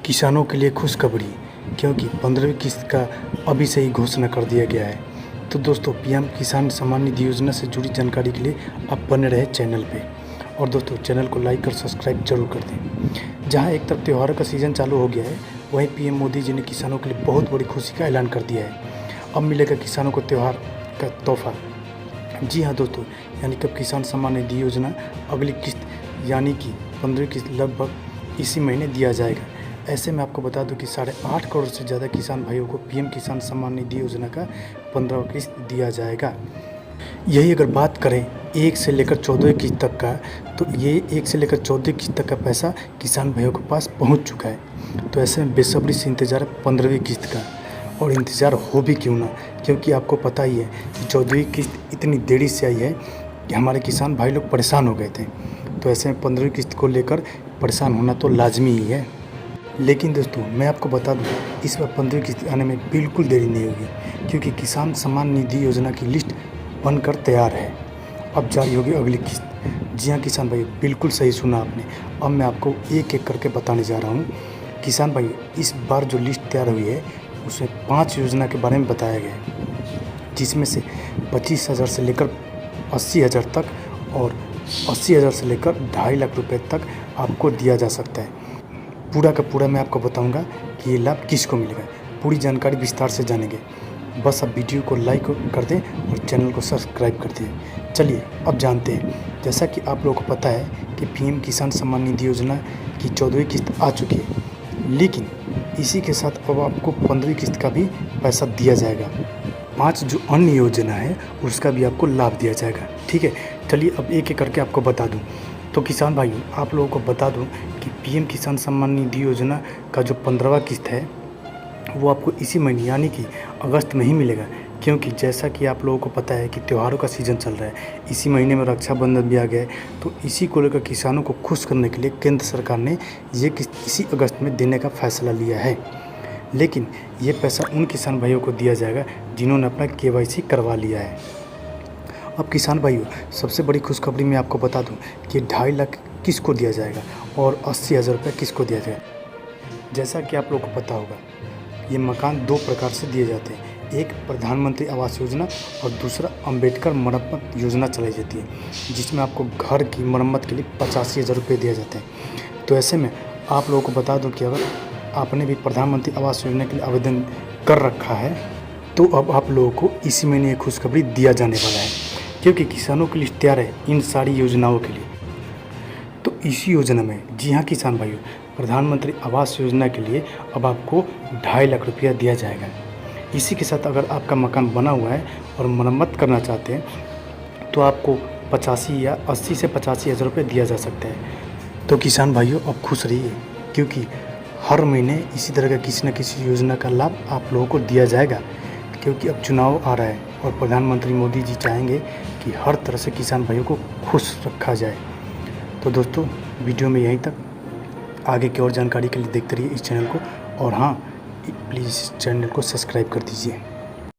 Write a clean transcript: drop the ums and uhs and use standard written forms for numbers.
किसानों के लिए खुशखबरी, क्योंकि 15वीं किस्त का अभी से ही घोषणा कर दिया गया है। तो दोस्तों, पीएम किसान सम्मान निधि योजना से जुड़ी जानकारी के लिए आप बने रहे चैनल पे। और दोस्तों, चैनल को लाइक और सब्सक्राइब जरूर कर दें। जहां एक तरफ त्योहारों का सीज़न चालू हो गया है, वहीं पीएम मोदी जी ने किसानों के लिए बहुत बड़ी खुशी का ऐलान कर दिया है। अब मिलेगा किसानों को त्यौहार का तोहफा। जी हाँ दोस्तों, यानी कि किसान सम्मान निधि योजना अगली किस्त यानी कि 15वीं किस्त लगभग इसी महीने दिया जाएगा। ऐसे में आपको बता दूं कि 8.5 करोड़ से ज़्यादा किसान भाइयों को पीएम किसान सम्मान निधि योजना का 15वां किस्त दिया जाएगा। यही अगर बात करें 1 से लेकर 14 किस्त तक का, तो ये 1 से लेकर 14 किस्त तक का पैसा किसान भाइयों के पास पहुंच चुका है। तो ऐसे में बेसब्री से इंतज़ार है 15वीं किस्त का, और इंतज़ार हो भी क्यों ना, क्योंकि आपको पता ही है कि 14वीं किस्त इतनी देरी से आई है कि हमारे किसान भाई लोग परेशान हो गए थे। तो ऐसे में 15वीं किस्त को लेकर परेशान होना तो लाजमी ही है। लेकिन दोस्तों, मैं आपको बता दूं, इस बार 15वीं किस्त आने में बिल्कुल देरी नहीं होगी, क्योंकि किसान सम्मान निधि योजना की लिस्ट बनकर तैयार है। अब जारी होगी अगली किस्त। जी हाँ किसान भाई, बिल्कुल सही सुना आपने। अब मैं आपको एक एक करके बताने जा रहा हूँ। किसान भाई, इस बार जो लिस्ट तैयार हुई है उसमें 5 योजना के बारे में बताया गया है, जिसमें से 25,000 से लेकर 80,000 तक और 80,000 से लेकर 2.5 लाख रुपए तक आपको दिया जा सकता है। पूरा का पूरा मैं आपको बताऊंगा कि ये लाभ किसको मिलेगा। पूरी जानकारी विस्तार से जानेंगे। बस अब वीडियो को लाइक कर दें और चैनल को सब्सक्राइब कर दें। चलिए अब जानते हैं। जैसा कि आप लोगों को पता है कि पीएम किसान सम्मान निधि योजना की 14वीं किस्त आ चुकी है, लेकिन इसी के साथ अब आपको 15वीं किस्त का भी पैसा दिया जाएगा। 5 जो अन्य योजना है उसका भी आपको लाभ दिया जाएगा। ठीक है, चलिए अब एक एक करके आपको बता दूं। तो किसान भाइयों, आप लोगों को बता दूं कि पीएम किसान सम्मान निधि योजना का जो 15वां किस्त है वो आपको इसी महीने यानी कि अगस्त में ही मिलेगा, क्योंकि जैसा कि आप लोगों को पता है कि त्योहारों का सीज़न चल रहा है। इसी महीने में रक्षाबंधन भी आ गया है, तो इसी को लेकर किसानों को खुश करने के लिए केंद्र सरकार ने ये किस्त इसी अगस्त में देने का फैसला लिया है। लेकिन ये पैसा उन किसान भाइयों को दिया जाएगा जिन्होंने अपना KYC करवा लिया है। अब किसान भाइयों, सबसे बड़ी खुशखबरी मैं आपको बता दूं कि 2.5 लाख किसको दिया जाएगा और 80,000 रुपये किसको दिया जाएगा। जैसा कि आप लोगों को पता होगा, ये मकान 2 प्रकार से दिए जाते हैं। एक प्रधानमंत्री आवास योजना और दूसरा अंबेडकर मरम्मत योजना चलाई जाती है, जिसमें आपको घर की मरम्मत के लिए 85,000 रुपये दिए जाते हैं। तो ऐसे में आप लोगों को बता दूं कि अगर आपने भी प्रधानमंत्री आवास योजना के लिए आवेदन कर रखा है, तो अब आप लोगों को इसी महीने ये खुशखबरी दिया जाने वाला है, क्योंकि किसानों की लिस्ट तैयार है इन सारी योजनाओं के लिए। तो इसी योजना में, जी हाँ किसान भाइयों, प्रधानमंत्री आवास योजना के लिए अब आपको 2.5 लाख रुपया दिया जाएगा। इसी के साथ अगर आपका मकान बना हुआ है और मरम्मत करना चाहते हैं, तो आपको 85 या 80 से 85,000 रुपये दिया जा सकता है। तो किसान भाइयों, अब खुश रहिए, क्योंकि हर महीने इसी तरह का किसी न किसी योजना का लाभ आप लोगों को दिया जाएगा। क्योंकि अब चुनाव आ रहा है और प्रधानमंत्री मोदी जी चाहेंगे कि हर तरह से किसान भाइयों को खुश रखा जाए। तो दोस्तों, वीडियो में यहीं तक। आगे की और जानकारी के लिए देखते रहिए इस चैनल को, और हाँ, प्लीज़ इस चैनल को सब्सक्राइब कर दीजिए।